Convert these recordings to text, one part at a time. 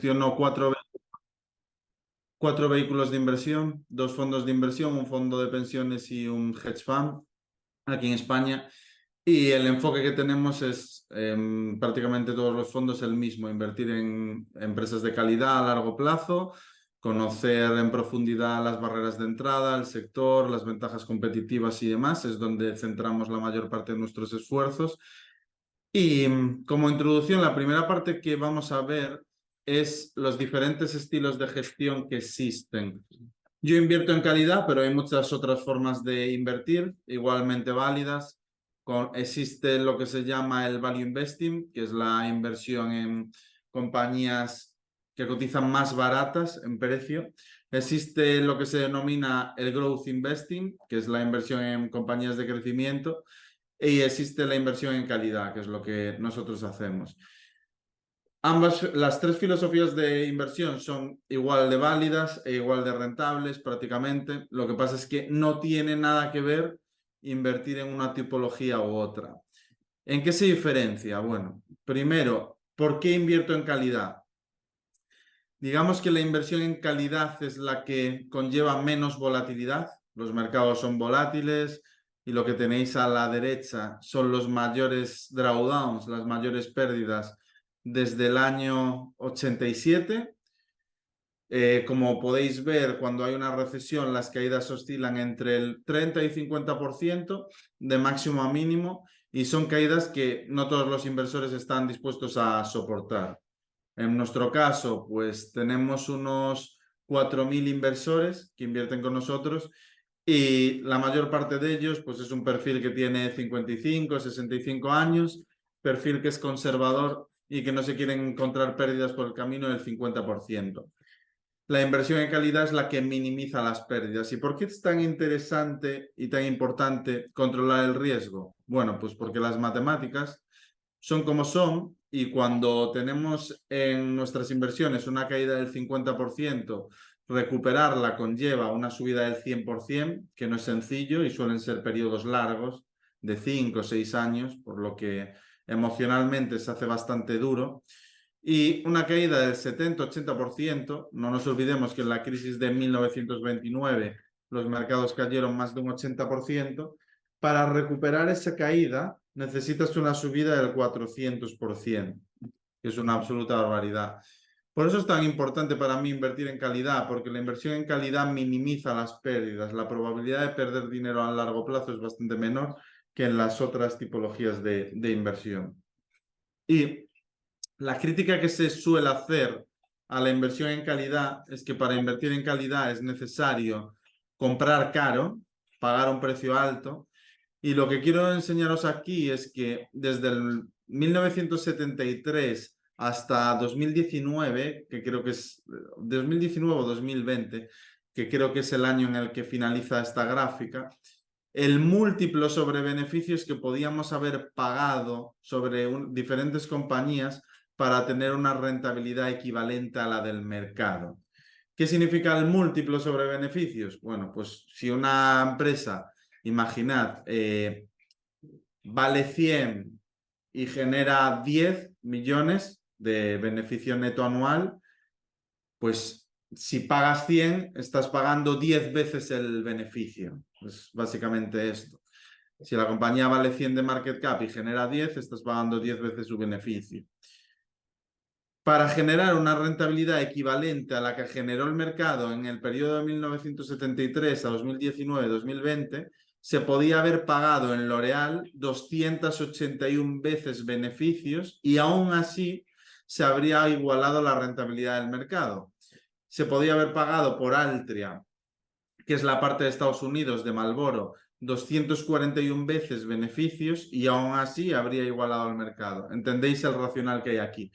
Gestiono cuatro vehículos de inversión, dos fondos de inversión, un fondo de pensiones y un hedge fund aquí en España. Y el enfoque que tenemos es prácticamente todos los fondos el mismo: invertir en empresas de calidad a largo plazo, conocer en profundidad las barreras de entrada, el sector, las ventajas competitivas y demás. Es donde centramos la mayor parte de nuestros esfuerzos. Y como introducción, la primera parte que vamos a ver es los diferentes estilos de gestión que existen. Yo invierto en calidad, pero hay muchas otras formas de invertir, igualmente válidas. Existe lo que se llama el value investing, que es la inversión en compañías que cotizan más baratas en precio. Existe lo que se denomina el growth investing, que es la inversión en compañías de crecimiento. Y existe la inversión en calidad, que es lo que nosotros hacemos. Las tres filosofías de inversión son igual de válidas e igual de rentables prácticamente. Lo que pasa es que no tiene nada que ver invertir en una tipología u otra. ¿En qué se diferencia? Bueno, primero, ¿por qué invierto en calidad? Digamos que la inversión en calidad es la que conlleva menos volatilidad. Los mercados son volátiles y lo que tenéis a la derecha son los mayores drawdowns, las mayores pérdidas desde el año 87. Como podéis ver, cuando hay una recesión, las caídas oscilan entre el 30 y 50% de máximo a mínimo, y son caídas que no todos los inversores están dispuestos a soportar. En nuestro caso, pues tenemos unos 4.000 inversores que invierten con nosotros, y la mayor parte de ellos pues es un perfil que tiene 55, 65 años, perfil que es conservador y que no se quieren encontrar pérdidas por el camino del 50%. La inversión en calidad es la que minimiza las pérdidas. ¿Y por qué es tan interesante y tan importante controlar el riesgo? Bueno, pues porque las matemáticas son como son, y cuando tenemos en nuestras inversiones una caída del 50%, recuperarla conlleva una subida del 100%, que no es sencillo y suelen ser periodos largos de 5 o 6 años, por lo que emocionalmente se hace bastante duro. Y una caída del 70-80%, no nos olvidemos que en la crisis de 1929 los mercados cayeron más de un 80%, para recuperar esa caída necesitas una subida del 400%, que es una absoluta barbaridad. Por eso es tan importante para mí invertir en calidad, porque la inversión en calidad minimiza las pérdidas. La probabilidad de perder dinero a largo plazo es bastante menor que en las otras tipologías de inversión. Y la crítica que se suele hacer a la inversión en calidad es que para invertir en calidad es necesario comprar caro, pagar un precio alto. Y lo que quiero enseñaros aquí es que desde el 1973 hasta 2019, que creo que es 2019 o 2020, que creo que es el año en el que finaliza esta gráfica, el múltiplo sobre beneficios que podíamos haber pagado sobre diferentes compañías para tener una rentabilidad equivalente a la del mercado. ¿Qué significa el múltiplo sobre beneficios? Bueno, pues si una empresa, imaginad, vale 100 y genera 10 millones de beneficio neto anual, pues si pagas 100, estás pagando 10 veces el beneficio. Es básicamente esto. Si la compañía vale 100 de market cap y genera 10, estás pagando 10 veces su beneficio. Para generar una rentabilidad equivalente a la que generó el mercado en el periodo de 1973 a 2019-2020, se podía haber pagado en L'Oréal 281 veces beneficios y aún así se habría igualado la rentabilidad del mercado. Se podía haber pagado por Altria, que es la parte de Estados Unidos de Marlboro, 241 veces beneficios y aún así habría igualado al mercado. ¿Entendéis el racional que hay aquí?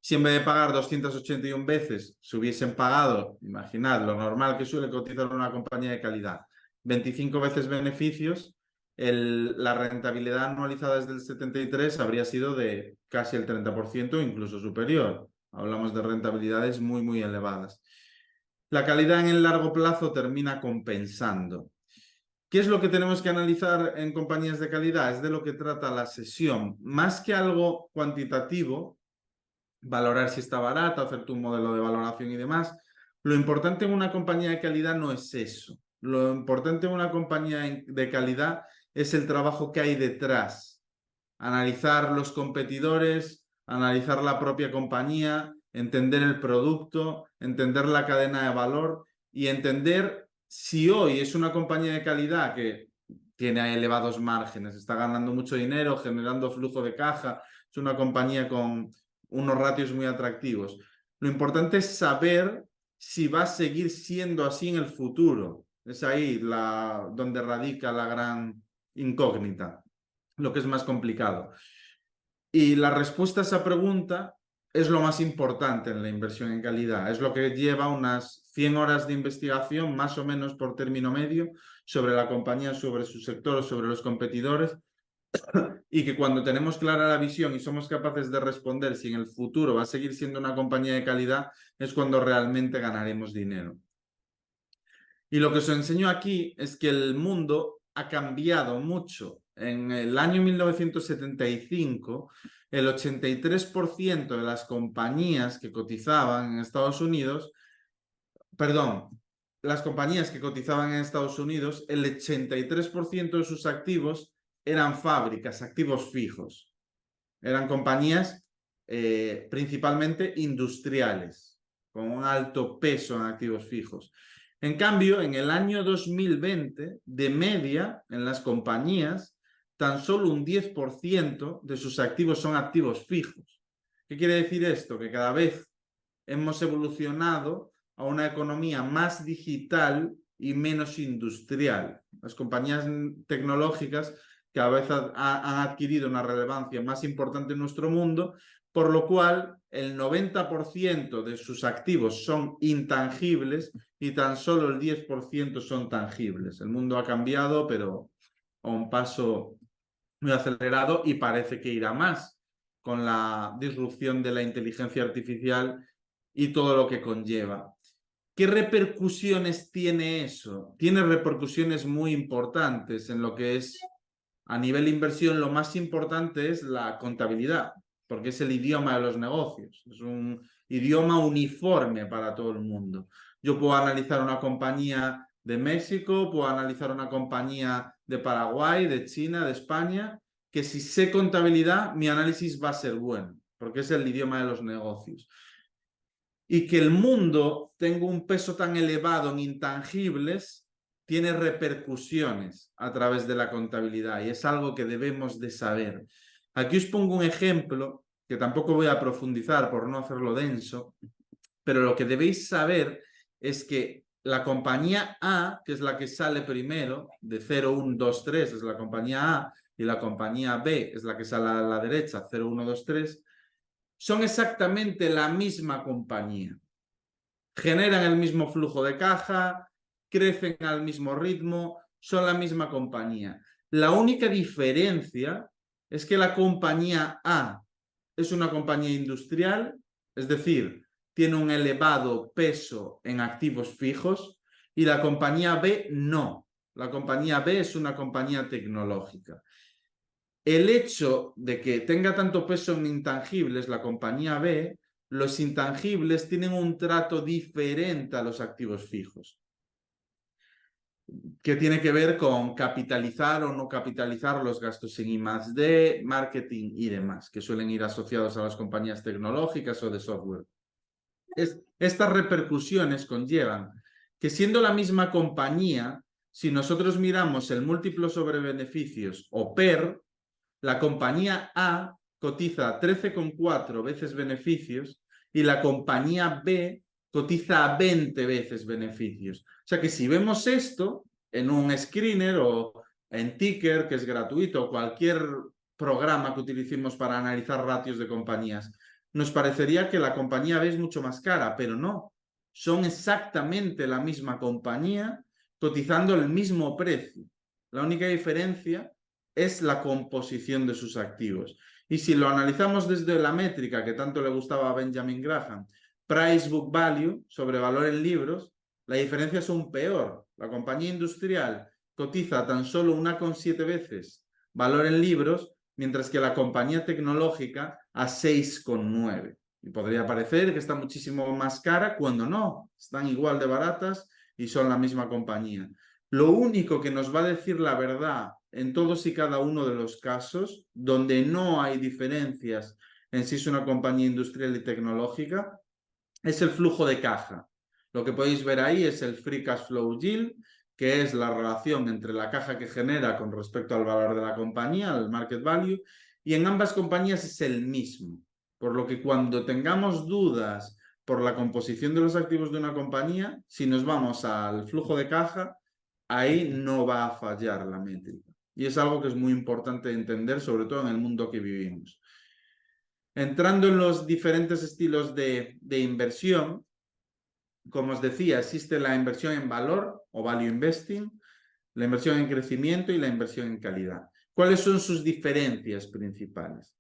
Si en vez de pagar 281 veces se hubiesen pagado, imaginad lo normal que suele cotizar una compañía de calidad, 25 veces beneficios, la rentabilidad anualizada desde el 73 habría sido de casi el 30%, incluso superior. Hablamos de rentabilidades muy, muy elevadas. La calidad en el largo plazo termina compensando. ¿Qué es lo que tenemos que analizar en compañías de calidad? Es de lo que trata la sesión. Más que algo cuantitativo, valorar si está barata, hacerte un modelo de valoración y demás. Lo importante en una compañía de calidad no es eso. Lo importante en una compañía de calidad es el trabajo que hay detrás. Analizar los competidores, analizar la propia compañía, entender el producto, entender la cadena de valor y entender si hoy es una compañía de calidad que tiene elevados márgenes, está ganando mucho dinero, generando flujo de caja, es una compañía con unos ratios muy atractivos. Lo importante es saber si va a seguir siendo así en el futuro. Es ahí donde radica la gran incógnita, lo que es más complicado. Y la respuesta a esa pregunta es lo más importante en la inversión en calidad. Es lo que lleva unas 100 horas de investigación, más o menos por término medio, sobre la compañía, sobre su sector, sobre los competidores, y que cuando tenemos clara la visión y somos capaces de responder si en el futuro va a seguir siendo una compañía de calidad, es cuando realmente ganaremos dinero. Y lo que os enseño aquí es que el mundo ha cambiado mucho. En el año 1975, el 83% de las compañías que cotizaban en Estados Unidos, perdón, las compañías que cotizaban en Estados Unidos, el 83% de sus activos eran fábricas, activos fijos. Eran compañías principalmente industriales, con un alto peso en activos fijos. En cambio, en el año 2020, de media, en las compañías, tan solo un 10% de sus activos son activos fijos. ¿Qué quiere decir esto? Que cada vez hemos evolucionado a una economía más digital y menos industrial. Las compañías tecnológicas cada vez han adquirido una relevancia más importante en nuestro mundo, por lo cual el 90% de sus activos son intangibles y tan solo el 10% son tangibles. El mundo ha cambiado, pero a un paso muy acelerado y parece que irá más con la disrupción de la inteligencia artificial y todo lo que conlleva. ¿Qué repercusiones tiene eso? Tiene repercusiones muy importantes en lo que es a nivel inversión. Lo más importante es la contabilidad, porque es el idioma de los negocios. Es un idioma uniforme para todo el mundo. Yo puedo analizar una compañía de México, puedo analizar una compañía de Paraguay, de China, de España, que si sé contabilidad, mi análisis va a ser bueno, porque es el idioma de los negocios. Y que el mundo tenga un peso tan elevado en intangibles tiene repercusiones a través de la contabilidad y es algo que debemos de saber. Aquí os pongo un ejemplo que tampoco voy a profundizar por no hacerlo denso, pero lo que debéis saber es que la compañía A, que es la que sale primero, de 0, 1, 2, 3, es la compañía A, y la compañía B es la que sale a la derecha, 0, 1, 2, 3, son exactamente la misma compañía. Generan el mismo flujo de caja, crecen al mismo ritmo, son la misma compañía. La única diferencia es que la compañía A es una compañía industrial, es decir, tiene un elevado peso en activos fijos, y la compañía B no. La compañía B es una compañía tecnológica. El hecho de que tenga tanto peso en intangibles la compañía B, los intangibles tienen un trato diferente a los activos fijos, que tiene que ver con capitalizar o no capitalizar los gastos en I+D, marketing y demás, que suelen ir asociados a las compañías tecnológicas o de software. Estas repercusiones conllevan que, siendo la misma compañía, si nosotros miramos el múltiplo sobre beneficios o PER, la compañía A cotiza 13,4 veces beneficios y la compañía B cotiza a 20 veces beneficios. O sea que si vemos esto en un screener o en Ticker, que es gratuito, o cualquier programa que utilicemos para analizar ratios de compañías, nos parecería que la compañía B es mucho más cara, pero no. Son exactamente la misma compañía cotizando el mismo precio. La única diferencia es la composición de sus activos. Y si lo analizamos desde la métrica que tanto le gustaba a Benjamin Graham, Price Book Value, sobre valor en libros, la diferencia es aún peor. La compañía industrial cotiza tan solo 1,7 veces valor en libros, mientras que la compañía tecnológica a 6,9. Y podría parecer que está muchísimo más cara cuando no, están igual de baratas y son la misma compañía. Lo único que nos va a decir la verdad en todos y cada uno de los casos, donde no hay diferencias en si es una compañía industrial y tecnológica, es el flujo de caja. Lo que podéis ver ahí es el Free Cash Flow Yield, que es la relación entre la caja que genera con respecto al valor de la compañía, al market value, y en ambas compañías es el mismo. Por lo que cuando tengamos dudas por la composición de los activos de una compañía, si nos vamos al flujo de caja, ahí no va a fallar la métrica. Y es algo que es muy importante entender, sobre todo en el mundo que vivimos. Entrando en los diferentes estilos de inversión, como os decía, existe la inversión en valor o value investing, la inversión en crecimiento y la inversión en calidad. ¿Cuáles son sus diferencias principales?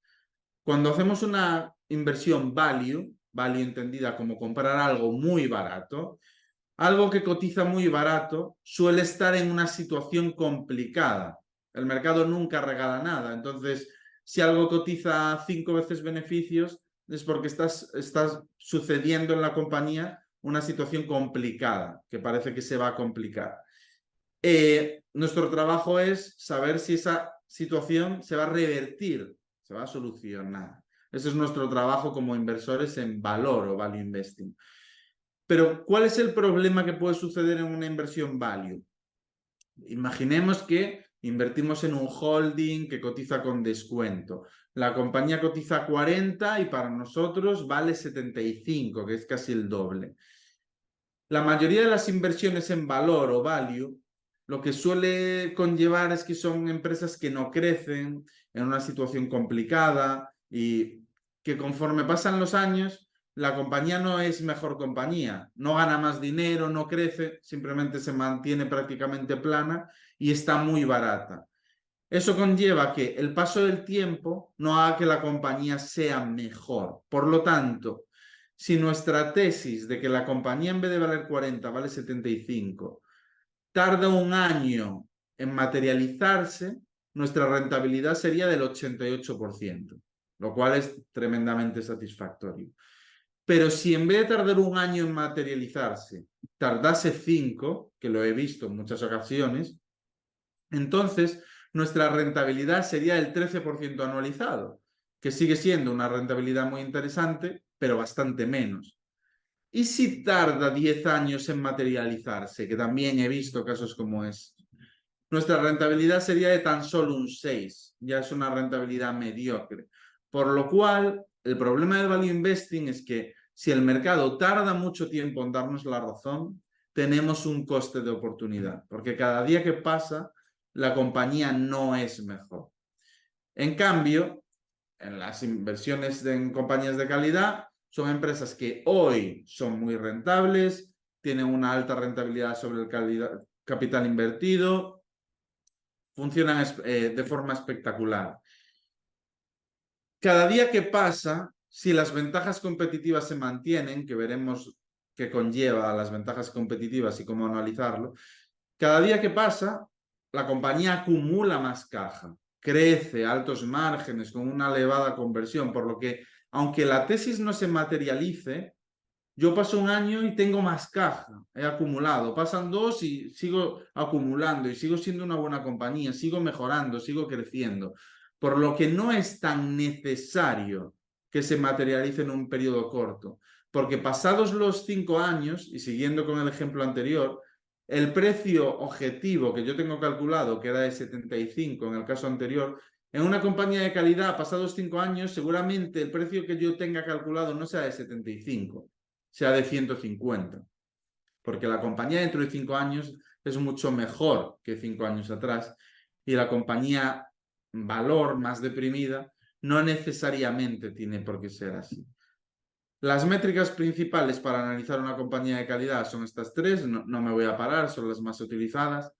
Cuando hacemos una inversión value entendida como comprar algo muy barato, algo que cotiza muy barato suele estar en una situación complicada. El mercado nunca regala nada. Entonces, si algo cotiza 5 veces beneficios, es porque estás sucediendo en la compañía una situación complicada, que parece que se va a complicar. Nuestro trabajo es saber si esa situación se va a revertir, se va a solucionar. Ese es nuestro trabajo como inversores en valor o value investing. Pero, ¿cuál es el problema que puede suceder en una inversión value? Imaginemos que invertimos en un holding que cotiza con descuento. La compañía cotiza 40 y para nosotros vale 75, que es casi el doble. La mayoría de las inversiones en valor o value lo que suele conllevar es que son empresas que no crecen, en una situación complicada y que conforme pasan los años, la compañía no es mejor compañía, no gana más dinero, no crece, simplemente se mantiene prácticamente plana y está muy barata. Eso conlleva que el paso del tiempo no haga que la compañía sea mejor. Por lo tanto, si nuestra tesis de que la compañía en vez de valer 40 vale 75 tarda un año en materializarse, nuestra rentabilidad sería del 88%, lo cual es tremendamente satisfactorio. Pero si en vez de tardar un año en materializarse, tardase 5, que lo he visto en muchas ocasiones, entonces nuestra rentabilidad sería del 13% anualizado, que sigue siendo una rentabilidad muy interesante, pero bastante menos. ¿Y si tarda 10 años en materializarse? Que también he visto casos como este. Nuestra rentabilidad sería de tan solo un 6, ya es una rentabilidad mediocre. Por lo cual, el problema del value investing es que si el mercado tarda mucho tiempo en darnos la razón, tenemos un coste de oportunidad, porque cada día que pasa, la compañía no es mejor. En cambio, en las inversiones en compañías de calidad, son empresas que hoy son muy rentables, tienen una alta rentabilidad sobre el capital invertido, funcionan de forma espectacular. Cada día que pasa, si las ventajas competitivas se mantienen, que veremos qué conlleva las ventajas competitivas y cómo analizarlo, cada día que pasa, la compañía acumula más caja, crece, altos márgenes, con una elevada conversión, por lo que, aunque la tesis no se materialice, yo paso un año y tengo más caja, he acumulado. Pasan 2 y sigo acumulando y sigo siendo una buena compañía, sigo mejorando, sigo creciendo. Por lo que no es tan necesario que se materialice en un periodo corto, porque pasados los 5 años, y siguiendo con el ejemplo anterior, el precio objetivo que yo tengo calculado, que era de 75 en el caso anterior, en una compañía de calidad, pasados 5 años, seguramente el precio que yo tenga calculado no sea de 75, sea de 150, porque la compañía dentro de 5 años es mucho mejor que 5 años atrás y la compañía valor más deprimida no necesariamente tiene por qué ser así. Las métricas principales para analizar una compañía de calidad son estas 3, no me voy a parar, son las más utilizadas.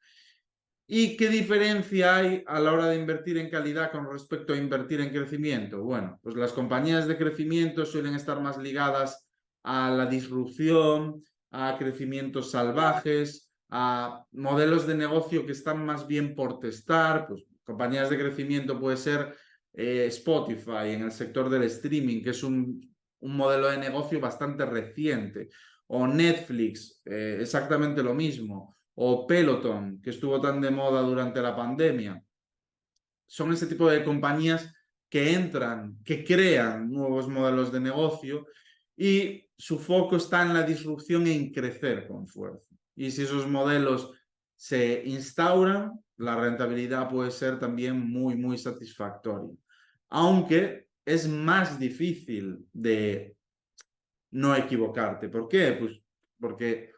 ¿Y qué diferencia hay a la hora de invertir en calidad con respecto a invertir en crecimiento? Bueno, pues las compañías de crecimiento suelen estar más ligadas a la disrupción, a crecimientos salvajes, a modelos de negocio que están más bien por testar. Pues compañías de crecimiento puede ser Spotify en el sector del streaming, que es un un modelo de negocio bastante reciente. O Netflix, exactamente lo mismo. O Peloton, que estuvo tan de moda durante la pandemia. Son ese tipo de compañías que entran, que crean nuevos modelos de negocio y su foco está en la disrupción y en crecer con fuerza. Y si esos modelos se instauran, la rentabilidad puede ser también muy, muy satisfactoria. Aunque es más difícil de no equivocarte. ¿Por qué? Pues porque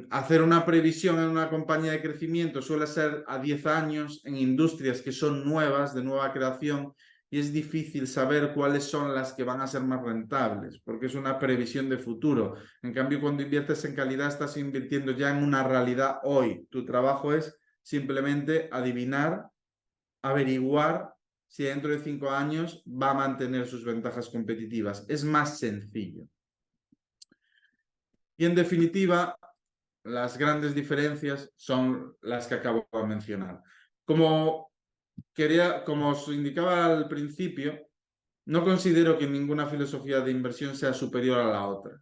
hacer una previsión en una compañía de crecimiento suele ser a 10 años en industrias que son nuevas, de nueva creación, y es difícil saber cuáles son las que van a ser más rentables, porque es una previsión de futuro. En cambio, cuando inviertes en calidad, estás invirtiendo ya en una realidad hoy. Tu trabajo es simplemente adivinar, averiguar si dentro de 5 años va a mantener sus ventajas competitivas. Es más sencillo. Y en definitiva, las grandes diferencias son las que acabo de mencionar. Como os indicaba al principio, no considero que ninguna filosofía de inversión sea superior a la otra.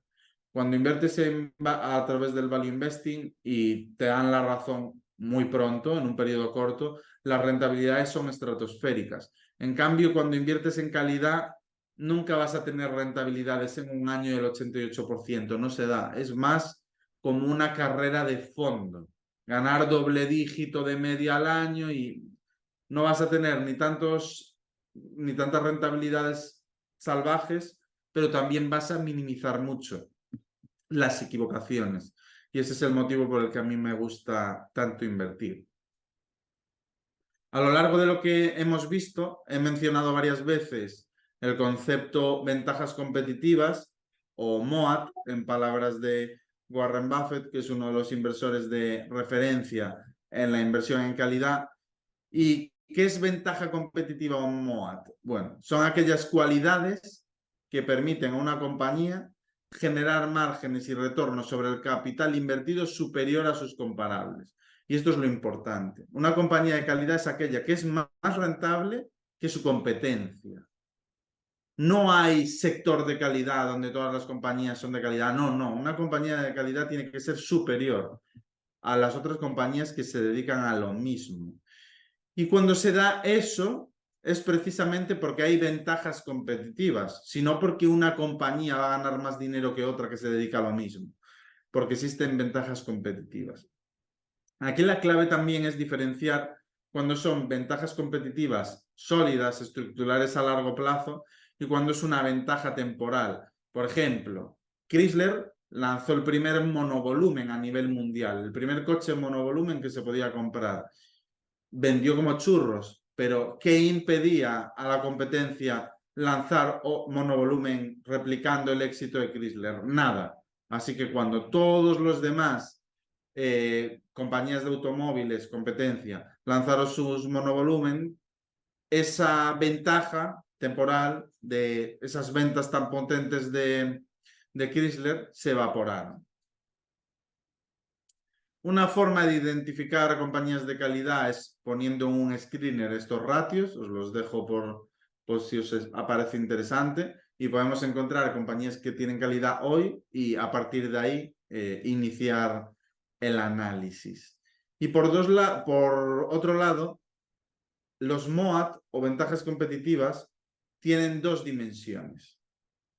Cuando inviertes a través del value investing y te dan la razón muy pronto, en un periodo corto, las rentabilidades son estratosféricas. En cambio, cuando inviertes en calidad, nunca vas a tener rentabilidades en un año del 88%, no se da. Es más como una carrera de fondo. Ganar doble dígito de media al año y no vas a tener ni tantas rentabilidades salvajes, pero también vas a minimizar mucho las equivocaciones. Y ese es el motivo por el que a mí me gusta tanto invertir. A lo largo de lo que hemos visto, he mencionado varias veces el concepto ventajas competitivas o MOAT, en palabras de Warren Buffett, que es uno de los inversores de referencia en la inversión en calidad. ¿Y qué es ventaja competitiva o MOAT? Bueno, son aquellas cualidades que permiten a una compañía generar márgenes y retornos sobre el capital invertido superior a sus comparables. Y esto es lo importante. Una compañía de calidad es aquella que es más rentable que su competencia. No hay sector de calidad donde todas las compañías son de calidad. No, no. Una compañía de calidad tiene que ser superior a las otras compañías que se dedican a lo mismo. Y cuando se da eso, es precisamente porque hay ventajas competitivas, sino porque una compañía va a ganar más dinero que otra que se dedica a lo mismo, porque existen ventajas competitivas. Aquí la clave también es diferenciar cuando son ventajas competitivas sólidas, estructurales a largo plazo, y cuando es una ventaja temporal. Por ejemplo, Chrysler lanzó el primer monovolumen a nivel mundial, el primer coche monovolumen que se podía comprar. Vendió como churros, pero ¿qué impedía a la competencia lanzar monovolumen replicando el éxito de Chrysler? Nada. Así que cuando todos los demás compañías de automóviles, competencia, lanzaron sus monovolumen, esa ventaja temporal de esas ventas tan potentes de Chrysler se evaporaron. Una forma de identificar compañías de calidad es poniendo en un screener estos ratios, os los dejo por si os aparece interesante, y podemos encontrar compañías que tienen calidad hoy y a partir de ahí iniciar el análisis. Y por otro lado, los MOAT o ventajas competitivas tienen dos dimensiones.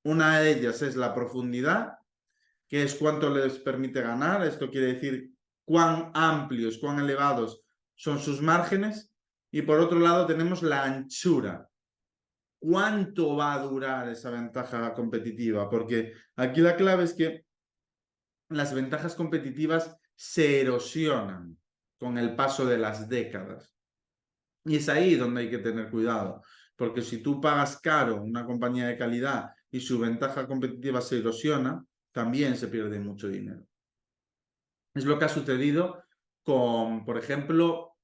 Una de ellas es la profundidad, que es cuánto les permite ganar. Esto quiere decir cuán amplios, cuán elevados son sus márgenes. Y por otro lado tenemos la anchura. ¿Cuánto va a durar esa ventaja competitiva? Porque aquí la clave es que las ventajas competitivas se erosionan con el paso de las décadas. Y es ahí donde hay que tener cuidado, porque si tú pagas caro una compañía de calidad y su ventaja competitiva se erosiona, también se pierde mucho dinero. Es lo que ha sucedido con, por ejemplo,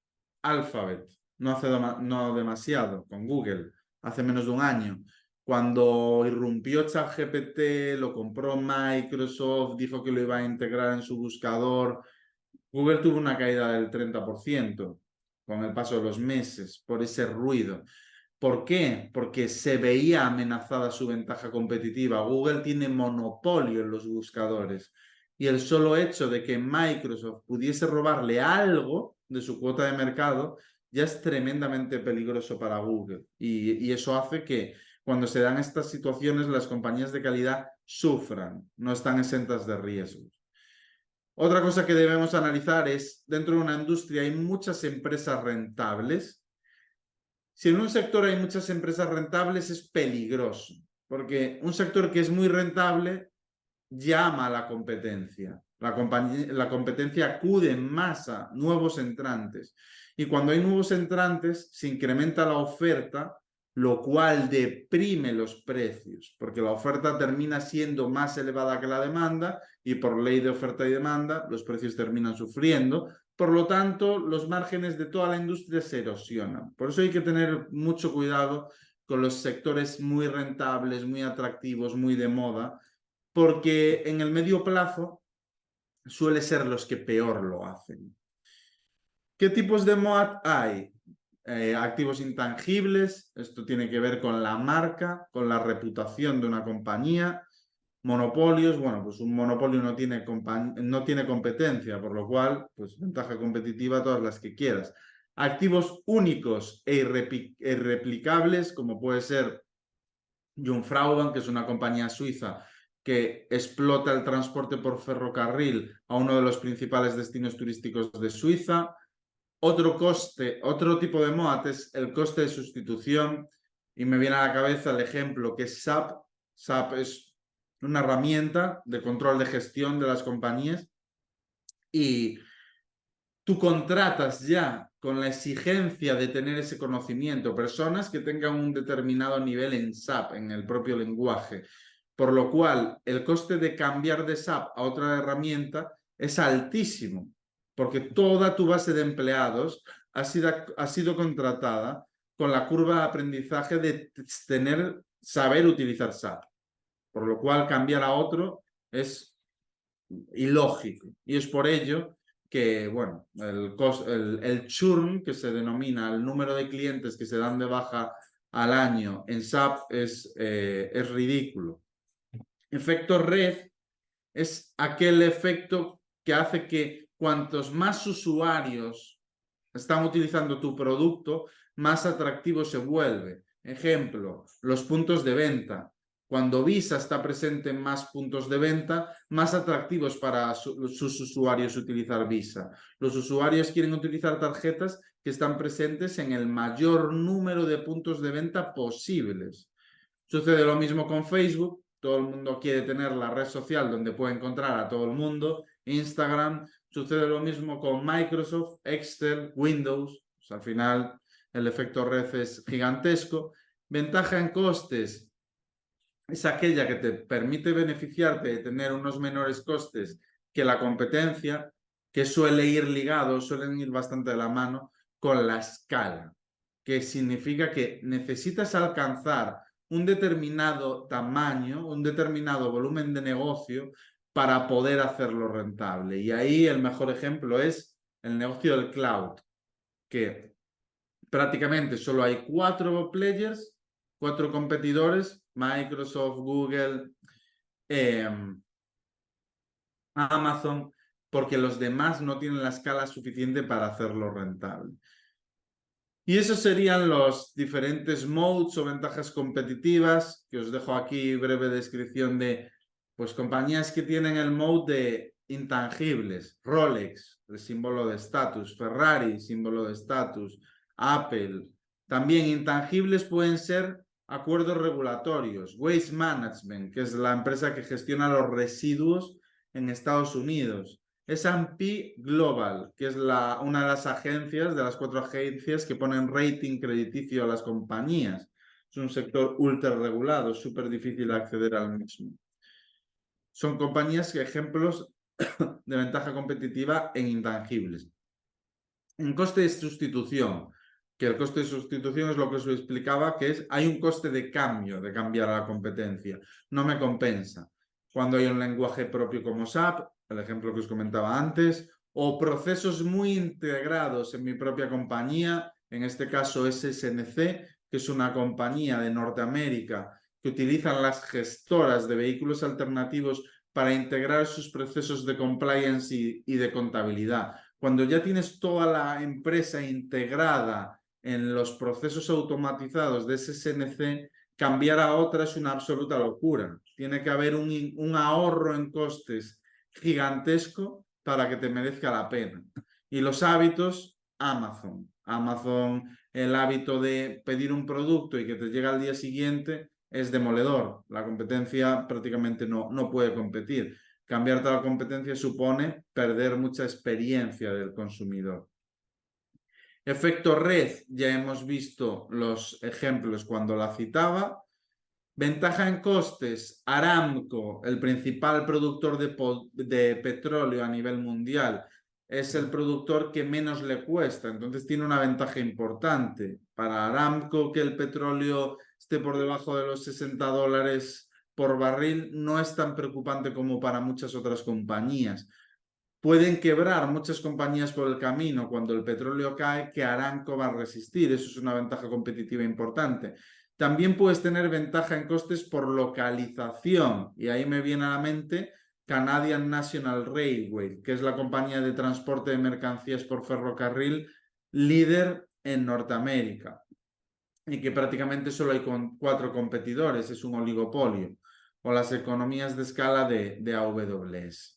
Alphabet, no demasiado, con Google, hace menos de un año. Cuando irrumpió ChatGPT, lo compró Microsoft, dijo que lo iba a integrar en su buscador. Google tuvo una caída del 30% con el paso de los meses por ese ruido. ¿Por qué? Porque se veía amenazada su ventaja competitiva. Google tiene monopolio en los buscadores. Y el solo hecho de que Microsoft pudiese robarle algo de su cuota de mercado ya es tremendamente peligroso para Google. Y eso hace que cuando se dan estas situaciones las compañías de calidad sufran, no están exentas de riesgos. Otra cosa que debemos analizar es, dentro de una industria hay muchas empresas rentables. Si en un sector hay muchas empresas rentables es peligroso, porque un sector que es muy rentable llama a la competencia. La competencia acude en masa, nuevos entrantes. Y cuando hay nuevos entrantes, se incrementa la oferta, lo cual deprime los precios, porque la oferta termina siendo más elevada que la demanda y por ley de oferta y demanda los precios terminan sufriendo. Por lo tanto, los márgenes de toda la industria se erosionan. Por eso hay que tener mucho cuidado con los sectores muy rentables, muy atractivos, muy de moda, porque en el medio plazo suele ser los que peor lo hacen. ¿Qué tipos de MOAT hay? Activos intangibles, esto tiene que ver con la marca, con la reputación de una compañía. Monopolios, bueno, pues un monopolio no tiene competencia, por lo cual, pues ventaja competitiva todas las que quieras. Activos únicos e irreplicables, como puede ser Jungfraujoch, que es una compañía suiza que explota el transporte por ferrocarril a uno de los principales destinos turísticos de Suiza. Otro tipo de MOAT es el coste de sustitución, y me viene a la cabeza el ejemplo que es SAP. SAP es una herramienta de control de gestión de las compañías y tú contratas ya con la exigencia de tener ese conocimiento personas que tengan un determinado nivel en SAP, en el propio lenguaje, por lo cual el coste de cambiar de SAP a otra herramienta es altísimo, porque toda tu base de empleados ha sido contratada con la curva de aprendizaje de saber utilizar SAP, por lo cual cambiar a otro es ilógico. Y es por ello que, bueno, el churn, que se denomina el número de clientes que se dan de baja al año en SAP, es ridículo. Efecto red es aquel efecto que hace que cuantos más usuarios están utilizando tu producto, más atractivo se vuelve. Ejemplo, los puntos de venta. Cuando Visa está presente en más puntos de venta, más atractivos para sus usuarios utilizar Visa. Los usuarios quieren utilizar tarjetas que están presentes en el mayor número de puntos de venta posibles. Sucede lo mismo con Facebook. Todo el mundo quiere tener la red social donde puede encontrar a todo el mundo. Instagram. Sucede lo mismo con Microsoft, Excel, Windows. Pues al final el efecto red es gigantesco. Ventaja en costes es aquella que te permite beneficiarte de tener unos menores costes que la competencia, que suelen ir bastante de la mano con la escala, que significa que necesitas alcanzar un determinado tamaño, un determinado volumen de negocio para poder hacerlo rentable. Y ahí el mejor ejemplo es el negocio del cloud, que prácticamente solo hay 4 players, 4 competidores: Microsoft, Google, Amazon, porque los demás no tienen la escala suficiente para hacerlo rentable. Y esos serían los diferentes modes o ventajas competitivas, que os dejo aquí breve descripción de pues compañías que tienen el mode de intangibles: Rolex, el símbolo de estatus; Ferrari, símbolo de estatus; Apple. También intangibles pueden ser acuerdos regulatorios. Waste Management, que es la empresa que gestiona los residuos en Estados Unidos. S&P Global, que es una de las agencias, de las 4 agencias que ponen rating crediticio a las compañías. Es un sector ultra regulado, súper difícil acceder al mismo. Son compañías que ejemplos de ventaja competitiva en intangibles. En coste de sustitución, que el coste de sustitución es lo que os explicaba, que es, hay un coste de cambio, de cambiar a la competencia. No me compensa. Cuando hay un lenguaje propio como SAP, el ejemplo que os comentaba antes, o procesos muy integrados en mi propia compañía, en este caso SSNC, que es una compañía de Norteamérica que utilizan las gestoras de vehículos alternativos para integrar sus procesos de compliance y de contabilidad. Cuando ya tienes toda la empresa integrada en los procesos automatizados de SSNC, cambiar a otra es una absoluta locura. Tiene que haber un ahorro en costes gigantesco para que te merezca la pena. Y los hábitos, Amazon. Amazon, el hábito de pedir un producto y que te llega al día siguiente es demoledor. La competencia prácticamente no puede competir. Cambiar toda la competencia supone perder mucha experiencia del consumidor. Efecto red, ya hemos visto los ejemplos cuando la citaba. Ventaja en costes, Aramco, el principal productor de petróleo a nivel mundial, es el productor que menos le cuesta, entonces tiene una ventaja importante. Para Aramco, que el petróleo esté por debajo de los $60 por barril no es tan preocupante como para muchas otras compañías. Pueden quebrar muchas compañías por el camino cuando el petróleo cae, que Aramco va a resistir. Eso es una ventaja competitiva importante. También puedes tener ventaja en costes por localización. Y ahí me viene a la mente Canadian National Railway, que es la compañía de transporte de mercancías por ferrocarril líder en Norteamérica. Y que prácticamente solo hay 4 competidores. Es un oligopolio. O las economías de escala de AWS.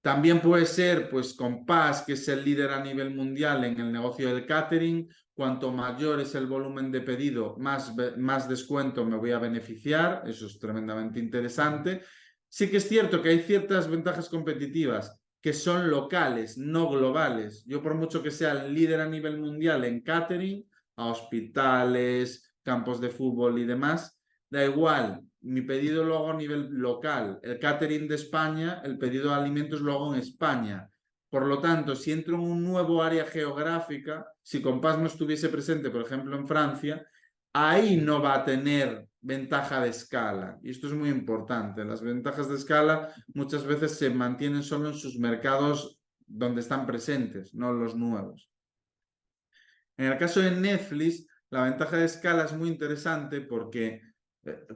También puede ser, pues, Compass, que es el líder a nivel mundial en el negocio del catering. Cuanto mayor es el volumen de pedido, más descuento me voy a beneficiar. Eso es tremendamente interesante. Sí que es cierto que hay ciertas ventajas competitivas que son locales, no globales. Yo, por mucho que sea el líder a nivel mundial en catering, a hospitales, campos de fútbol y demás, da igual, mi pedido lo hago a nivel local. El catering de España, el pedido de alimentos lo hago en España. Por lo tanto, si entro en un nuevo área geográfica, si Compass no estuviese presente, por ejemplo, en Francia, ahí no va a tener ventaja de escala. Y esto es muy importante. Las ventajas de escala muchas veces se mantienen solo en sus mercados donde están presentes, no los nuevos. En el caso de Netflix, la ventaja de escala es muy interesante porque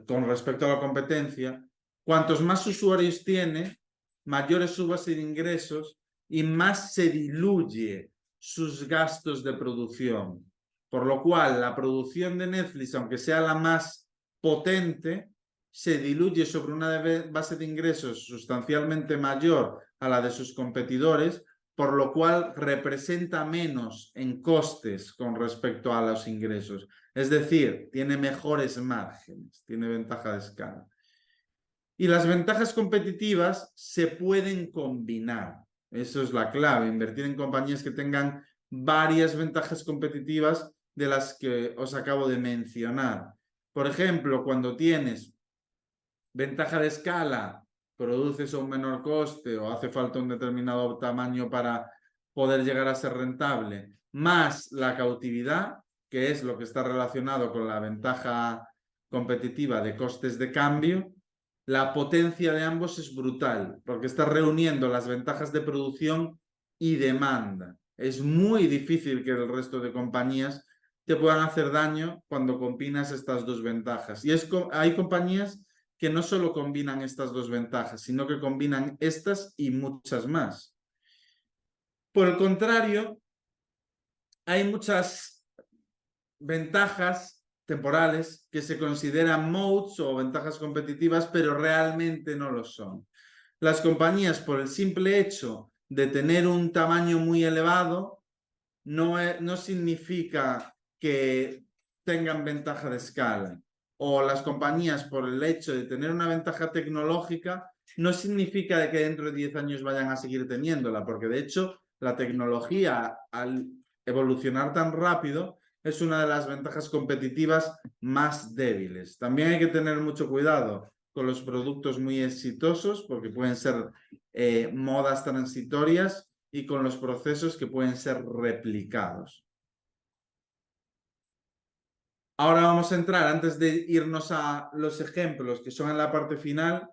con respecto a la competencia, cuantos más usuarios tiene, mayor es su base de ingresos y más se diluye sus gastos de producción. Por lo cual, la producción de Netflix, aunque sea la más potente, se diluye sobre una base de ingresos sustancialmente mayor a la de sus competidores, por lo cual representa menos en costes con respecto a los ingresos. Es decir, tiene mejores márgenes, tiene ventaja de escala. Y las ventajas competitivas se pueden combinar. Eso es la clave, invertir en compañías que tengan varias ventajas competitivas de las que os acabo de mencionar. Por ejemplo, cuando tienes ventaja de escala, produces a un menor coste o hace falta un determinado tamaño para poder llegar a ser rentable, más la cautividad, que es lo que está relacionado con la ventaja competitiva de costes de cambio, la potencia de ambos es brutal, porque estás reuniendo las ventajas de producción y demanda. Es muy difícil que el resto de compañías te puedan hacer daño cuando combinas estas dos ventajas. Y hay compañías que no solo combinan estas dos ventajas, sino que combinan estas y muchas más. Por el contrario, hay muchas ventajas temporales que se consideran moats o ventajas competitivas, pero realmente no lo son. Las compañías, por el simple hecho de tener un tamaño muy elevado, no significa que tengan ventaja de escala. O las compañías, por el hecho de tener una ventaja tecnológica, no significa que dentro de 10 años vayan a seguir teniéndola, porque de hecho la tecnología, al evolucionar tan rápido, es una de las ventajas competitivas más débiles. También hay que tener mucho cuidado con los productos muy exitosos, porque pueden ser modas transitorias, y con los procesos que pueden ser replicados. Ahora vamos a entrar, antes de irnos a los ejemplos que son en la parte final,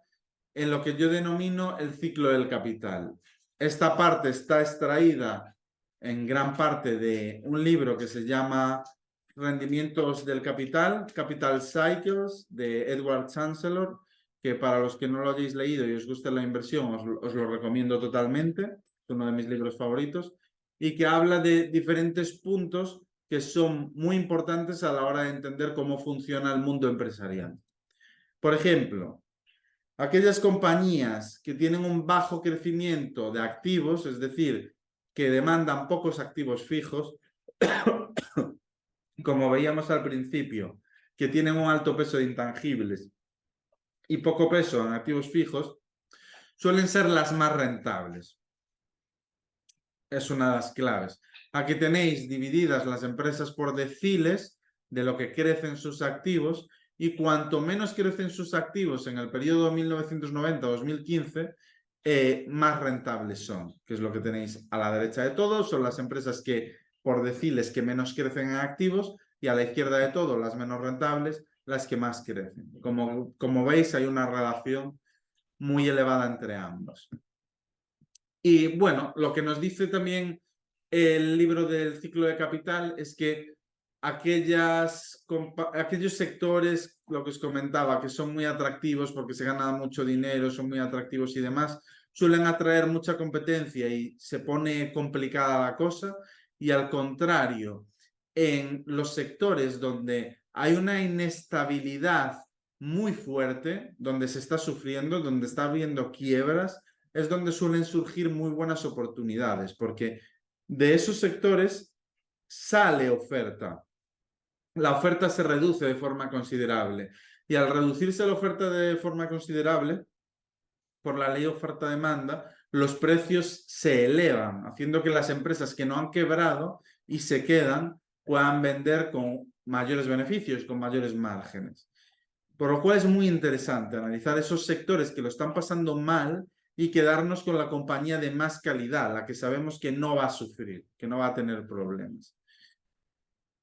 en lo que yo denomino el ciclo del capital. Esta parte está extraída en gran parte de un libro que se llama Rendimientos del Capital, Capital Cycles, de Edward Chancellor, que para los que no lo hayáis leído y os guste la inversión, os lo recomiendo totalmente. Es uno de mis libros favoritos. Y que habla de diferentes puntos que son muy importantes a la hora de entender cómo funciona el mundo empresarial. Por ejemplo, aquellas compañías que tienen un bajo crecimiento de activos, es decir, que demandan pocos activos fijos, como veíamos al principio, que tienen un alto peso de intangibles y poco peso en activos fijos, suelen ser las más rentables. Es una de las claves. Aquí tenéis divididas las empresas por deciles de lo que crecen sus activos, y cuanto menos crecen sus activos en el periodo 1990-2015, más rentables son, que es lo que tenéis a la derecha de todo. Son las empresas que por deciles que menos crecen en activos, y a la izquierda de todo las menos rentables, las que más crecen. Como veis, hay una relación muy elevada entre ambos. Y bueno, lo que nos dice también el libro del ciclo de capital es que aquellos sectores, lo que os comentaba, que son muy atractivos porque se gana mucho dinero, son muy atractivos y demás, suelen atraer mucha competencia y se pone complicada la cosa. Y al contrario, en los sectores donde hay una inestabilidad muy fuerte, donde se está sufriendo, donde está habiendo quiebras, es donde suelen surgir muy buenas oportunidades, porque de esos sectores sale oferta. La oferta se reduce de forma considerable, y al reducirse la oferta de forma considerable, por la ley de oferta-demanda, los precios se elevan, haciendo que las empresas que no han quebrado y se quedan puedan vender con mayores beneficios, con mayores márgenes. Por lo cual es muy interesante analizar esos sectores que lo están pasando mal y quedarnos con la compañía de más calidad, la que sabemos que no va a sufrir, que no va a tener problemas.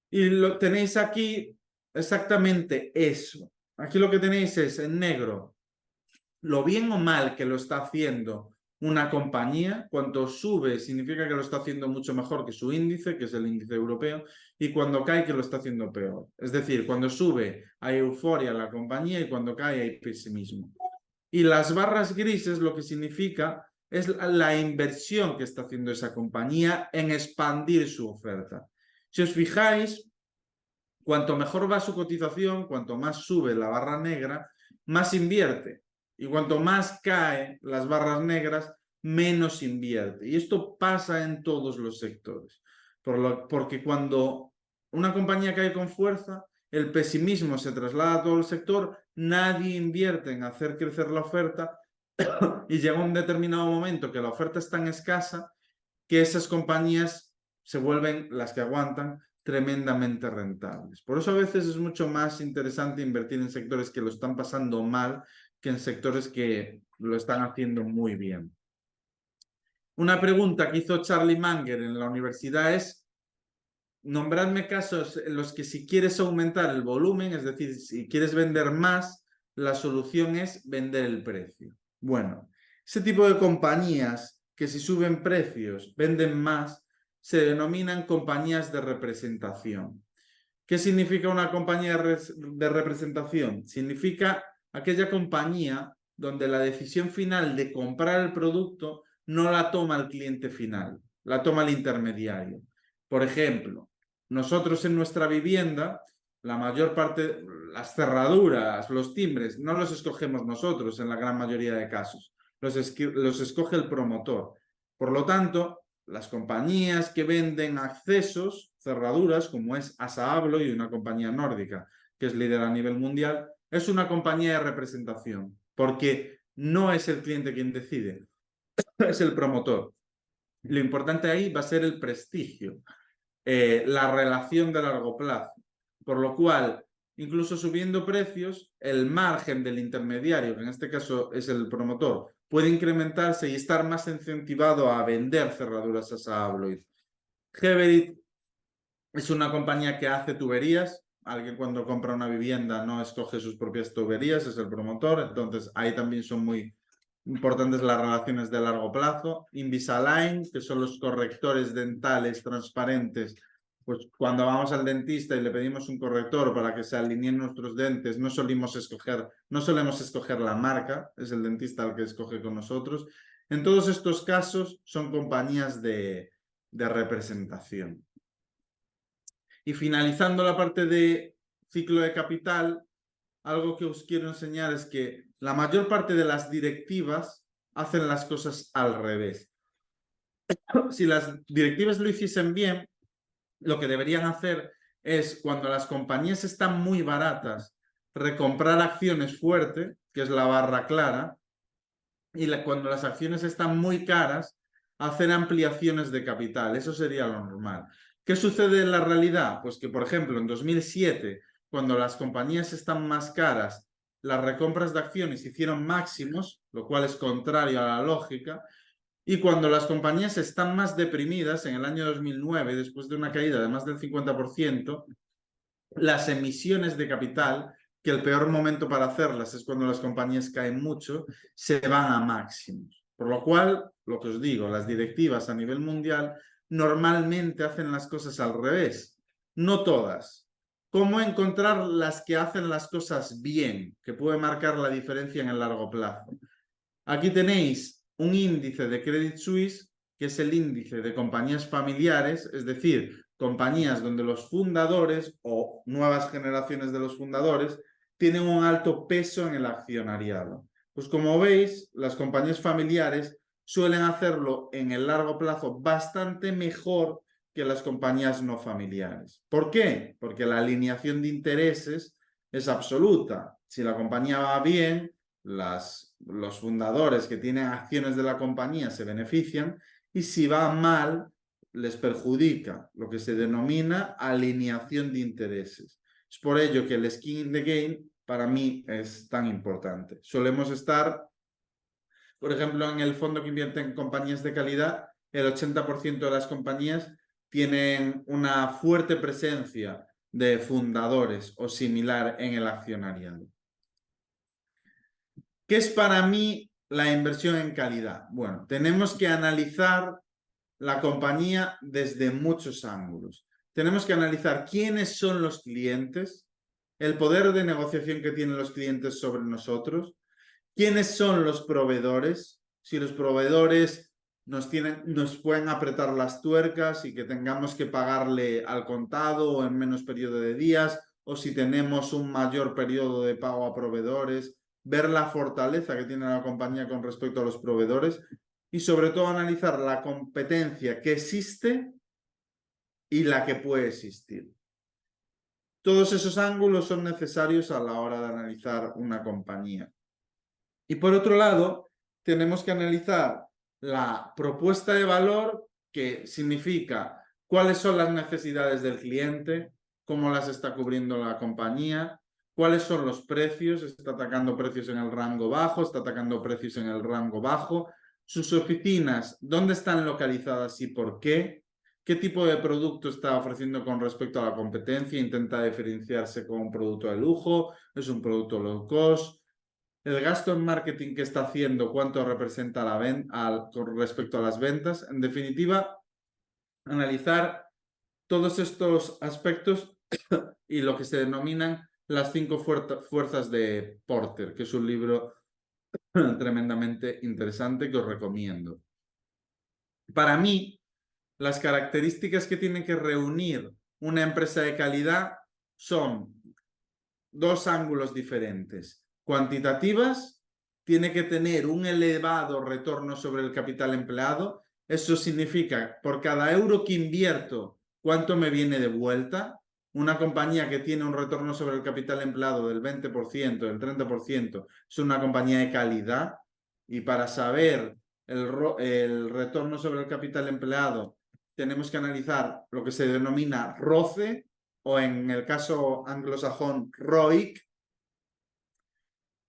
Y lo tenéis aquí exactamente eso. Aquí lo que tenéis es en negro lo bien o mal que lo está haciendo una compañía. Cuanto sube significa que lo está haciendo mucho mejor que su índice, que es el índice europeo, y cuando cae que lo está haciendo peor. Es decir, cuando sube hay euforia en la compañía y cuando cae hay pesimismo. Y las barras grises lo que significa es la inversión que está haciendo esa compañía en expandir su oferta. Si os fijáis, cuanto mejor va su cotización, cuanto más sube la barra negra, más invierte. Y cuanto más cae las barras negras, menos invierte. Y esto pasa en todos los sectores. Porque cuando una compañía cae con fuerza, el pesimismo se traslada a todo el sector, nadie invierte en hacer crecer la oferta, y llega un determinado momento que la oferta es tan escasa que esas compañías se vuelven, las que aguantan, tremendamente rentables. Por eso a veces es mucho más interesante invertir en sectores que lo están pasando mal que en sectores que lo están haciendo muy bien. Una pregunta que hizo Charlie Munger en la universidad es: nombradme casos en los que si quieres aumentar el volumen, es decir, si quieres vender más, la solución es vender el precio. Bueno, ese tipo de compañías que si suben precios venden más, se denominan compañías de representación. ¿Qué significa una compañía de representación? Significa aquella compañía donde la decisión final de comprar el producto no la toma el cliente final, la toma el intermediario. Por ejemplo, nosotros en nuestra vivienda, la mayor parte, las cerraduras, los timbres, no los escogemos nosotros en la gran mayoría de casos, los escoge el promotor. Por lo tanto, las compañías que venden accesos, cerraduras, como es ASA Abloy, una compañía nórdica que es líder a nivel mundial, es una compañía de representación, porque no es el cliente quien decide, es el promotor. Lo importante ahí va a ser el prestigio, la relación de largo plazo, por lo cual, incluso subiendo precios, el margen del intermediario, que en este caso es el promotor, puede incrementarse y estar más incentivado a vender cerraduras ASA Abloy. Geberit es una compañía que hace tuberías. Alguien cuando compra una vivienda no escoge sus propias tuberías, es el promotor. Entonces ahí también son muy importantes las relaciones de largo plazo. Invisalign, que son los correctores dentales transparentes Pues cuando vamos al dentista y le pedimos un corrector para que se alineen nuestros dientes, no solemos escoger la marca, es el dentista el que escoge con nosotros. En todos estos casos son compañías de representación. Y finalizando la parte de ciclo de capital, algo que os quiero enseñar es que la mayor parte de las directivas hacen las cosas al revés. Si las directivas lo hiciesen bien, lo que deberían hacer es, cuando las compañías están muy baratas, recomprar acciones fuerte, que es la barra clara, y cuando las acciones están muy caras, hacer ampliaciones de capital. Eso sería lo normal. ¿Qué sucede en la realidad? Pues que, por ejemplo, en 2007, cuando las compañías están más caras, las recompras de acciones hicieron máximos, lo cual es contrario a la lógica, y cuando las compañías están más deprimidas, en el año 2009, después de una caída de más del 50%, las emisiones de capital, que el peor momento para hacerlas es cuando las compañías caen mucho, se van a máximos. Por lo cual, lo que os digo, las directivas a nivel mundial normalmente hacen las cosas al revés. No todas. ¿Cómo encontrar las que hacen las cosas bien, que puede marcar la diferencia en el largo plazo? Aquí tenéis un índice de Credit Suisse, que es el índice de compañías familiares, es decir, compañías donde los fundadores o nuevas generaciones de los fundadores tienen un alto peso en el accionariado. Pues como veis, las compañías familiares suelen hacerlo en el largo plazo bastante mejor que las compañías no familiares. ¿Por qué? Porque la alineación de intereses es absoluta. Si la compañía va bien, los fundadores que tienen acciones de la compañía se benefician, y si va mal, les perjudica, lo que se denomina alineación de intereses. Es por ello que el skin in the game para mí es tan importante. Solemos estar, por ejemplo, en el fondo que invierte en compañías de calidad, el 80% de las compañías tienen una fuerte presencia de fundadores o similar en el accionariado. ¿Qué es para mí la inversión en calidad? Bueno, tenemos que analizar la compañía desde muchos ángulos. Tenemos que analizar quiénes son los clientes, el poder de negociación que tienen los clientes sobre nosotros, quiénes son los proveedores, si los proveedores nos pueden apretar las tuercas y que tengamos que pagarle al contado o en menos periodo de días, o si tenemos un mayor periodo de pago a proveedores, ver la fortaleza que tiene la compañía con respecto a los proveedores y sobre todo analizar la competencia que existe y la que puede existir. Todos esos ángulos son necesarios a la hora de analizar una compañía. Y por otro lado, tenemos que analizar la propuesta de valor, que significa cuáles son las necesidades del cliente, cómo las está cubriendo la compañía, cuáles son los precios, está atacando precios en el rango bajo, está atacando precios en el rango bajo, sus oficinas, dónde están localizadas y por qué tipo de producto está ofreciendo con respecto a la competencia, intenta diferenciarse con un producto de lujo, es un producto low cost, el gasto en marketing que está haciendo, cuánto representa con respecto a las ventas. En definitiva, analizar todos estos aspectos y lo que se denominan las 5 fuerzas de Porter, que es un libro tremendamente interesante que os recomiendo. Para mí, las características que tiene que reunir una empresa de calidad son dos ángulos diferentes. Cuantitativas, tiene que tener un elevado retorno sobre el capital empleado. Eso significa, por cada euro que invierto, ¿cuánto me viene de vuelta? Una compañía que tiene un retorno sobre el capital empleado del 20%, del 30%, es una compañía de calidad. Y para saber el retorno sobre el capital empleado, tenemos que analizar lo que se denomina ROCE, o en el caso anglosajón, ROIC,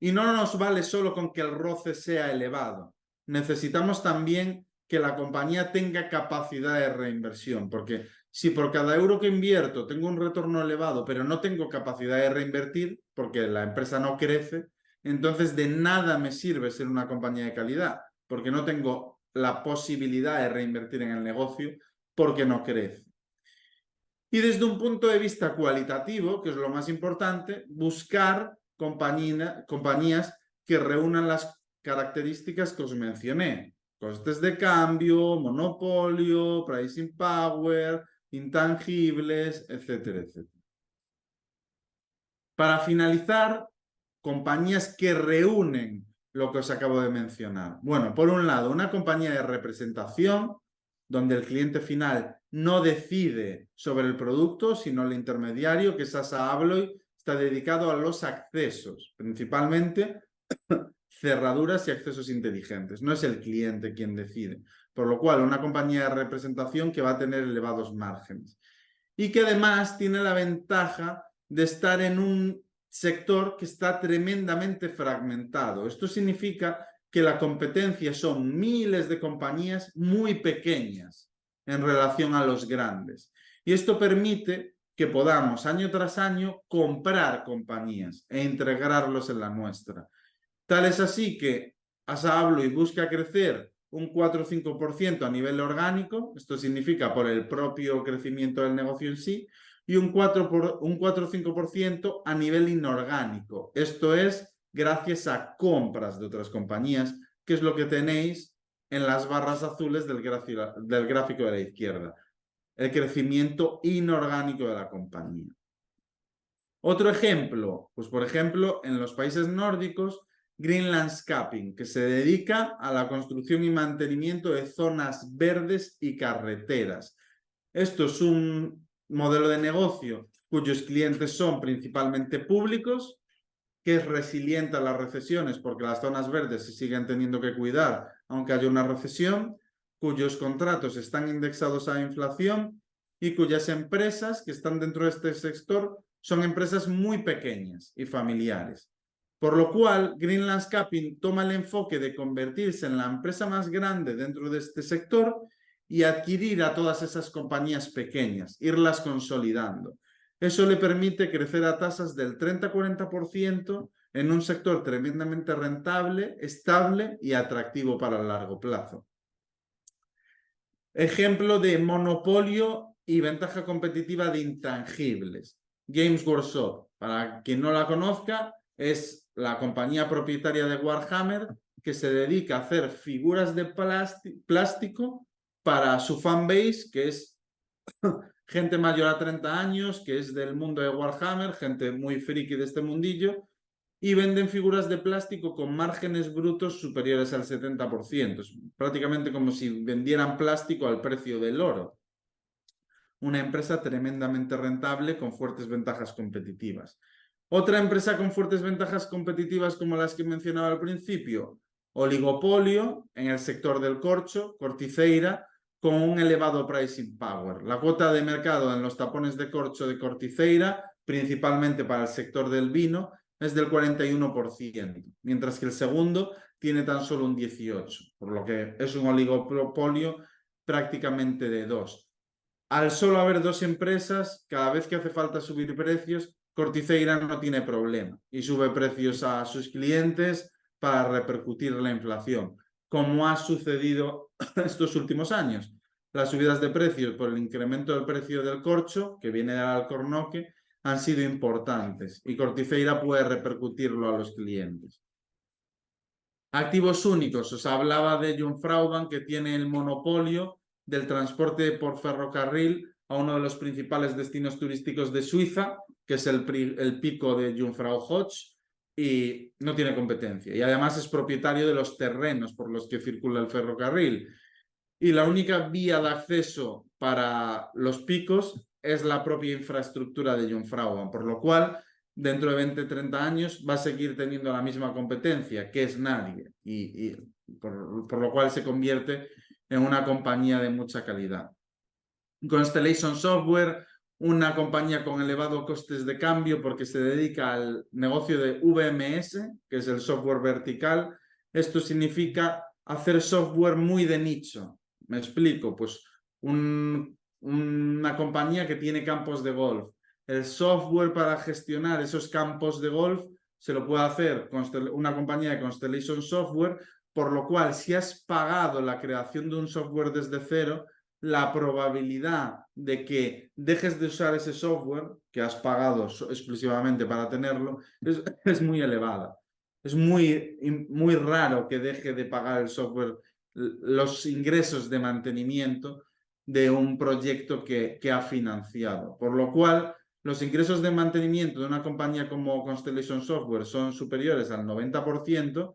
y no nos vale solo con que el roce sea elevado. Necesitamos también que la compañía tenga capacidad de reinversión, porque si por cada euro que invierto tengo un retorno elevado, pero no tengo capacidad de reinvertir, porque la empresa no crece, entonces de nada me sirve ser una compañía de calidad, porque no tengo la posibilidad de reinvertir en el negocio porque no crece. Y desde un punto de vista cualitativo, que es lo más importante, buscar compañías que reúnan las características que os mencioné. Costes de cambio, monopolio, pricing power, intangibles, etcétera, etcétera. Para finalizar, compañías que reúnen lo que os acabo de mencionar. Bueno, por un lado, una compañía de representación, donde el cliente final no decide sobre el producto, sino el intermediario, que es ASA Abloy, está dedicado a los accesos, principalmente cerraduras y accesos inteligentes. No es el cliente quien decide. Por lo cual, una compañía de representación que va a tener elevados márgenes. Y que además tiene la ventaja de estar en un sector que está tremendamente fragmentado. Esto significa que la competencia son miles de compañías muy pequeñas en relación a los grandes. Y esto permite que podamos año tras año comprar compañías e integrarlos en la nuestra. Tal es así que ASA Abloy busca crecer un 4 o 5% a nivel orgánico, esto significa por el propio crecimiento del negocio en sí, y un 4 o 5% a nivel inorgánico. Esto es gracias a compras de otras compañías, que es lo que tenéis en las barras azules del gráfico de la izquierda. El crecimiento inorgánico de la compañía. Otro ejemplo, pues por ejemplo, en los países nórdicos, Green Landscaping, que se dedica a la construcción y mantenimiento de zonas verdes y carreteras. Esto es un modelo de negocio cuyos clientes son principalmente públicos, que es resiliente a las recesiones porque las zonas verdes se siguen teniendo que cuidar aunque haya una recesión, cuyos contratos están indexados a la inflación y cuyas empresas que están dentro de este sector son empresas muy pequeñas y familiares. Por lo cual, Green Landscaping toma el enfoque de convertirse en la empresa más grande dentro de este sector y adquirir a todas esas compañías pequeñas, irlas consolidando. Eso le permite crecer a tasas del 30-40% en un sector tremendamente rentable, estable y atractivo para el largo plazo. Ejemplo de monopolio y ventaja competitiva de intangibles. Games Workshop, para quien no la conozca, es la compañía propietaria de Warhammer que se dedica a hacer figuras de plástico para su fanbase, que es gente mayor a 30 años, que es del mundo de Warhammer, gente muy friki de este mundillo, y venden figuras de plástico con márgenes brutos superiores al 70%. Es prácticamente como si vendieran plástico al precio del oro. Una empresa tremendamente rentable con fuertes ventajas competitivas. Otra empresa con fuertes ventajas competitivas como las que mencionaba al principio, oligopolio en el sector del corcho, Corticeira, con un elevado pricing power. La cuota de mercado en los tapones de corcho de Corticeira, principalmente para el sector del vino, es del 41%, mientras que el segundo tiene tan solo un 18%, por lo que es un oligopolio prácticamente de 2. Al solo haber dos empresas, cada vez que hace falta subir precios, Corticeira no tiene problema y sube precios a sus clientes para repercutir la inflación, como ha sucedido estos últimos años. Las subidas de precios por el incremento del precio del corcho, que viene del alcornoque, han sido importantes y Corticeira puede repercutirlo a los clientes. Activos únicos, os hablaba de Jungfraujoch, que tiene el monopolio del transporte por ferrocarril a uno de los principales destinos turísticos de Suiza, que es el pico de Jungfraujoch, y no tiene competencia. Y además es propietario de los terrenos por los que circula el ferrocarril. Y la única vía de acceso para los picos es la propia infraestructura de Jungfraujoch, por lo cual dentro de 20-30 años va a seguir teniendo la misma competencia, que es nadie, y por lo cual se convierte en una compañía de mucha calidad. Constellation Software, una compañía con elevados costes de cambio porque se dedica al negocio de VMS, que es el software vertical. Esto significa hacer software muy de nicho. Me explico, pues una compañía que tiene campos de golf. El software para gestionar esos campos de golf se lo puede hacer una compañía de Constellation Software, por lo cual si has pagado la creación de un software desde cero, la probabilidad de que dejes de usar ese software que has pagado exclusivamente para tenerlo es muy elevada. Es muy raro que deje de pagar el software los ingresos de mantenimiento de un proyecto que ha financiado. Por lo cual, los ingresos de mantenimiento de una compañía como Constellation Software son superiores al 90%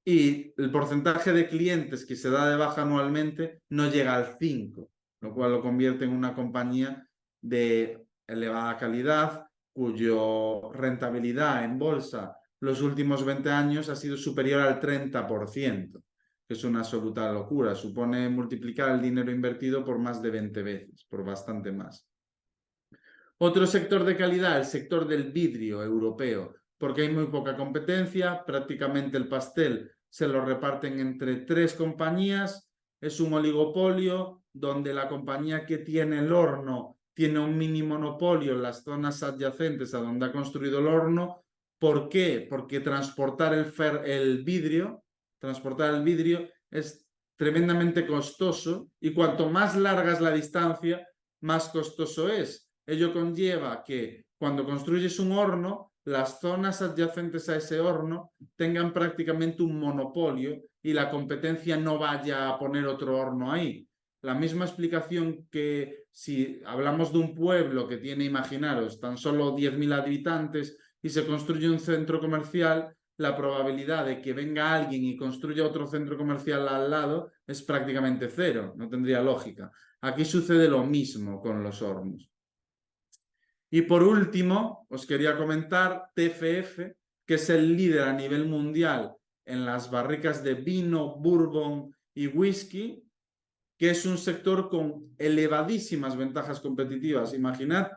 y el porcentaje de clientes que se da de baja anualmente no llega al 5%, lo cual lo convierte en una compañía de elevada calidad, cuyo rentabilidad en bolsa los últimos 20 años ha sido superior al 30%, que es una absoluta locura. Supone multiplicar el dinero invertido por más de 20 veces, por bastante más. Otro sector de calidad, el sector del vidrio europeo, porque hay muy poca competencia, prácticamente el pastel se lo reparten entre 3 compañías, es un oligopolio donde la compañía que tiene el horno tiene un mini monopolio en las zonas adyacentes a donde ha construido el horno. ¿Por qué? Porque transportar el vidrio es tremendamente costoso y cuanto más larga es la distancia, más costoso es. Ello conlleva que cuando construyes un horno, las zonas adyacentes a ese horno tengan prácticamente un monopolio y la competencia no vaya a poner otro horno ahí. La misma explicación que si hablamos de un pueblo que tiene, imaginaros, tan solo 10.000 habitantes y se construye un centro comercial, la probabilidad de que venga alguien y construya otro centro comercial al lado es prácticamente cero, no tendría lógica. Aquí sucede lo mismo con los hornos. Y por último, os quería comentar TFF, que es el líder a nivel mundial en las barricas de vino, bourbon y whisky, que es un sector con elevadísimas ventajas competitivas. Imaginad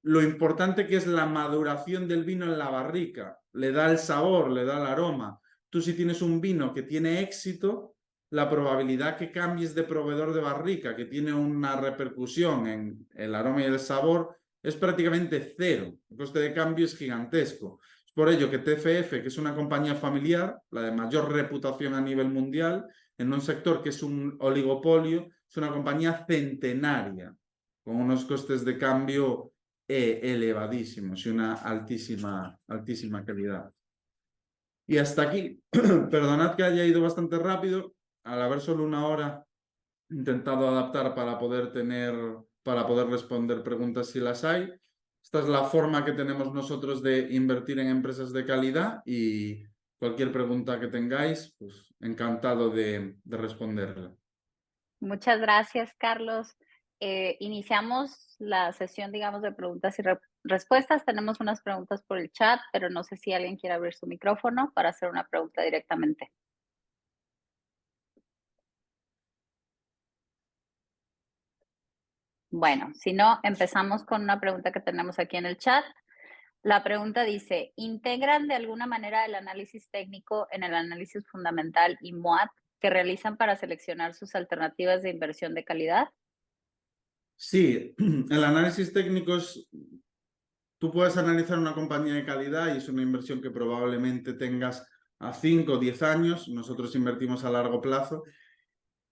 lo importante que es la maduración del vino en la barrica. Le da el sabor, le da el aroma. Tú si tienes un vino que tiene éxito, la probabilidad que cambies de proveedor de barrica, que tiene una repercusión en el aroma y el sabor, es prácticamente cero. El coste de cambio es gigantesco. Es por ello que TFF, que es una compañía familiar, la de mayor reputación a nivel mundial, en un sector que es un oligopolio, es una compañía centenaria, con unos costes de cambio elevadísimos y una altísima calidad. Y hasta aquí, perdonad que haya ido bastante rápido, al haber solo una hora intentado adaptar para poder responder preguntas si las hay. Esta es la forma que tenemos nosotros de invertir en empresas de calidad y cualquier pregunta que tengáis, pues encantado de responderla. Muchas gracias, Carlos. Iniciamos la sesión, digamos, de preguntas y respuestas. Tenemos unas preguntas por el chat, pero no sé si alguien quiere abrir su micrófono para hacer una pregunta directamente. Bueno, si no, empezamos con una pregunta que tenemos aquí en el chat. La pregunta dice, ¿integran de alguna manera el análisis técnico en el análisis fundamental y MOAT que realizan para seleccionar sus alternativas de inversión de calidad? Sí, el análisis técnico es, tú puedes analizar una compañía de calidad y es una inversión que probablemente tengas a 5 o 10 años, nosotros invertimos a largo plazo,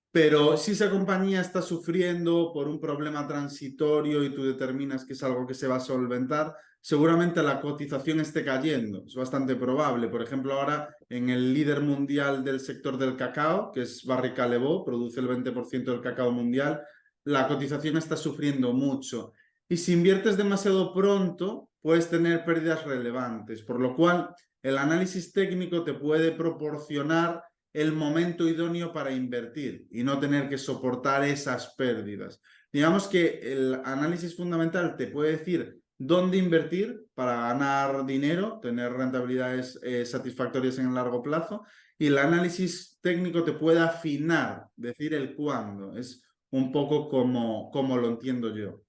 pero si esa compañía está sufriendo por un problema transitorio y tú determinas que es algo que se va a solventar, seguramente la cotización esté cayendo. Es bastante probable. Por ejemplo, ahora en el líder mundial del sector del cacao, que es Barrick Callebaut, produce el 20% del cacao mundial, la cotización está sufriendo mucho. Y si inviertes demasiado pronto, puedes tener pérdidas relevantes, por lo cual el análisis técnico te puede proporcionar el momento idóneo para invertir y no tener que soportar esas pérdidas. Digamos que el análisis fundamental te puede decir dónde invertir para ganar dinero, tener rentabilidades satisfactorias en el largo plazo, y el análisis técnico te puede afinar, decir el cuándo. Es un poco como lo entiendo yo.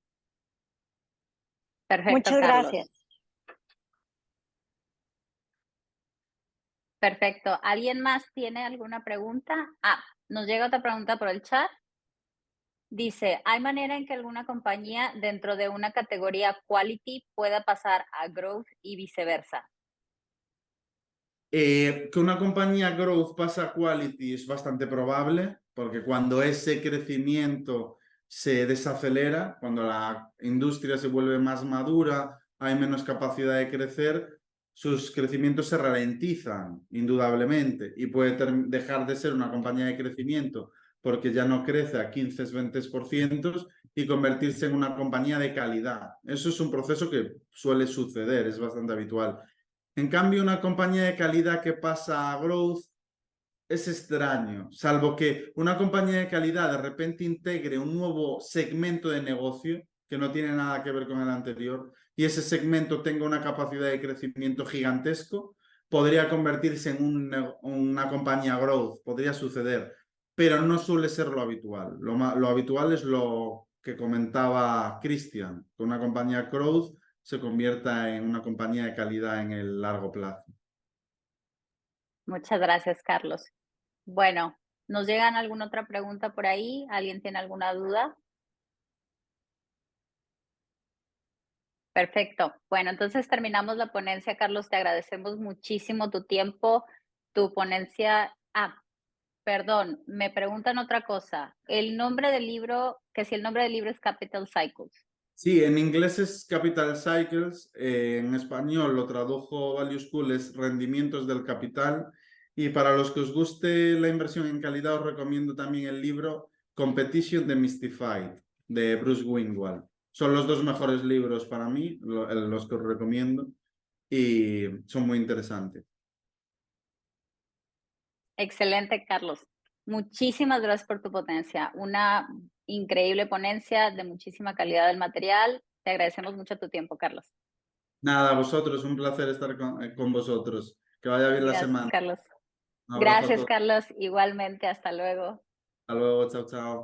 Perfecto, muchas Carlos. gracias. Perfecto. ¿Alguien más tiene alguna pregunta? Nos llega otra pregunta por el chat. Dice, ¿hay manera en que alguna compañía dentro de una categoría quality pueda pasar a growth y viceversa? Que una compañía growth pasa a quality es bastante probable, porque cuando ese crecimiento se desacelera, cuando la industria se vuelve más madura, hay menos capacidad de crecer, sus crecimientos se ralentizan, indudablemente, y puede dejar de ser una compañía de crecimiento porque ya no crece a 15-20% y convertirse en una compañía de calidad. Eso es un proceso que suele suceder, es bastante habitual. En cambio, una compañía de calidad que pasa a growth es extraño, salvo que una compañía de calidad de repente integre un nuevo segmento de negocio que no tiene nada que ver con el anterior y ese segmento tenga una capacidad de crecimiento gigantesco, podría convertirse en una compañía growth, podría suceder, pero no suele ser lo habitual. Lo habitual es lo que comentaba Christian, que una compañía growth se convierta en una compañía de calidad en el largo plazo. Muchas gracias, Carlos. Bueno, ¿nos llegan alguna otra pregunta por ahí? ¿Alguien tiene alguna duda? Perfecto. Bueno, entonces terminamos la ponencia, Carlos. Te agradecemos muchísimo tu tiempo, tu ponencia. Perdón, me preguntan otra cosa. El nombre del libro, que si el nombre del libro es Capital Cycles. Sí, en inglés es Capital Cycles, en español lo tradujo Value School, es Rendimientos del Capital. Y para los que os guste la inversión en calidad, os recomiendo también el libro Competition Demystified, de Bruce Greenwald. Son los dos mejores libros para mí, los que os recomiendo, y son muy interesantes. Excelente, Carlos. Muchísimas gracias por tu ponencia. Una increíble ponencia de muchísima calidad del material. Te agradecemos mucho tu tiempo, Carlos. Nada, a vosotros, un placer estar con vosotros. Que vaya bien la Gracias, semana. Carlos. Un abrazo a Gracias, todos. Carlos. Igualmente, hasta luego. Hasta luego, chao, chao.